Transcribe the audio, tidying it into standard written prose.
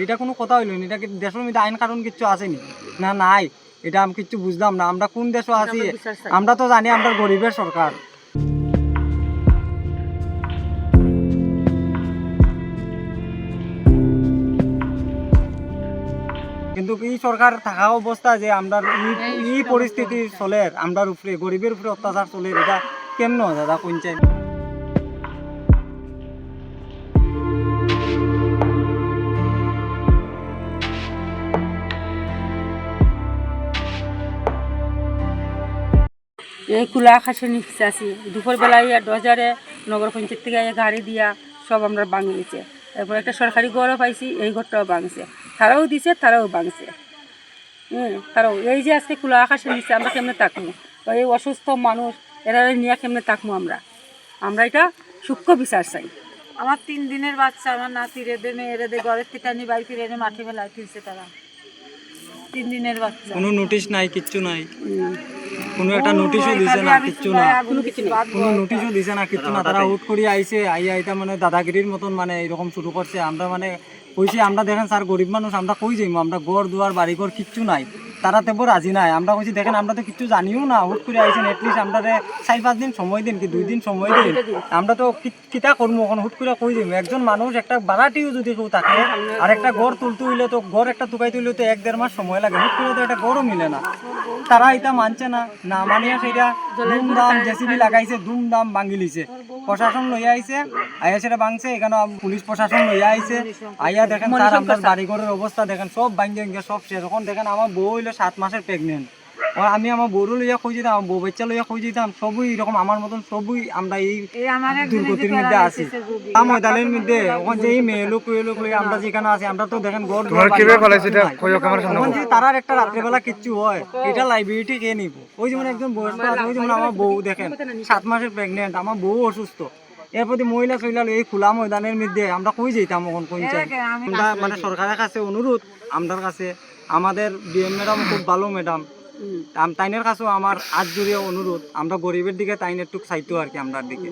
এটা কোনো কথা হইল না। এটা কি দেশের মধ্যে আইন কানুন কিচ্ছু আসেনি না? নাই, এটা আমি কিচ্ছু বুঝলাম না। আমরা কোন দেশে আছি? আমরা তো জানি আমরা গরিবের সরকার। কিন্তু এই সরকার থাকা অবস্থা যে আমরা এই পরিস্থিতি চলে, আমরা উপরে গরিবের উপরে অত্যাচার চলে, এটা কেমন দাদা কোন চাই? এই খোলা আকাশের নিচে আছি। দুপুরবেলায় 10,000 নগর পঞ্চায়েত থেকে গাড়ি দিয়া সব আমরা ভাঙিয়েছে। এরপর একটা সরকারি ঘরও পাইছি, এই ঘরটাও ভাঙছে। তারাও দিছে, তারাও ভাঙছে। তারাও এই যে আজকে খোলা আকাশের নিচে আমরা কেমনে থাকবো? এই অসুস্থ মানুষ এরা নিয়ে কেমনে থাকবো আমরা? আমরা এটা সূক্ষ্ম বিচার চাই। আমার 3 দিনের বাচ্চা, আমার নাতি রেদে মেয়ে রেদে ঘরের থেকে আনি বাড়ি ফিরে এনে মাঠে ফেলায় তুলছে তারা। 3 দিনের বাচ্চা, কোনো নোটিশ নাই, কিচ্ছু নাই, কোনো একটা নোটিশও দিছে না, কিচ্ছু না, কোনো নোটিশও দিছে না, কিচ্ছু না। তারা হুট করে আইছে, আইতা মানে দাদাগিরির মতন মানে এরকম শুরু করছে। আমরা মানে কইছি আমরা দেখেন স্যার গরিব মানুষ, আমরা কই যাইমু? আমরা ঘর দুয়ার বাড়িঘর কিচ্ছু নাই। তারা তেবো রাজি নাই। আমরা কইছি দেখেন আমরা তো কিচ্ছু জানিও না, হুট করে আইছেন, এটলিস্ট আমরা 4-5 দিন সময় দিন, কি 2 দিন সময় দিন। আমরা তো কিতা করবো এখন? হুট করে কই যাইমু? একজন মানুষ একটা বাড়াটিও যদি কেউ থাকে আর একটা ঘর তুলতে হইলে তো, ঘর একটা টুকাইতে হইলে তো 1-1.5 মাস সময় লাগে। হুট করে তো একটা ঘরও মিলে না। তারা এটা মানছে না, না মানিয়া সেটা ধুমধাম জেসিবি লাগাইছে, ধুমধাম ভাঙি লিছে। প্রশাসন লইয়া আইছে, আইয়া সেটা ভাঙছে। এখানে পুলিশ প্রশাসন লইয়া আইছে, আইয়া দেখেন স্যার আপনার বাড়িঘরের অবস্থা দেখেন, সব ভাঙে সব শেষ। এখন দেখেন আমার বউ হইলো 7 মাসের প্রেগনেন্ট। আমি আমার বউরও লইয়া খুঁজে দিতাম, বউ বাচ্চা লইয়া খুঁজে দিতাম, সবই এরকম আমার মতন, সবই আমরা এই দুর্গতির মধ্যে আছি। ময়দানের মধ্যে ওখান যে মেয়ে লোক লইয়া আমরা যেখানে আছি, আমরা তো দেখেন গড় তারার একটা রাত্রেবেলা কিচ্ছু হয়, এটা লাইব্রেরিটি কে নিব? ওই যেমন একজন বয়স্ক আছে, ওই যেমন আমার বউ দেখেন 7 মাসের প্রেগনেন্ট, আমার বউ অসুস্থ। এরপর মহিলা চইলা এই খোলা ময়দানের মধ্যে আমরা কই যেতাম? এখন কই চাই? আমরা মানে সরকারের কাছে অনুরোধ, আমাদের কাছে, আমাদের ডিএম ম্যাডাম খুব ভালো ম্যাডাম, তাইনের কাছেও আমার আজ জুড়ে অনুরোধ, আমরা গরিবের দিকে তাইনের টুক চাইতো আর কি, আমরার দিকে।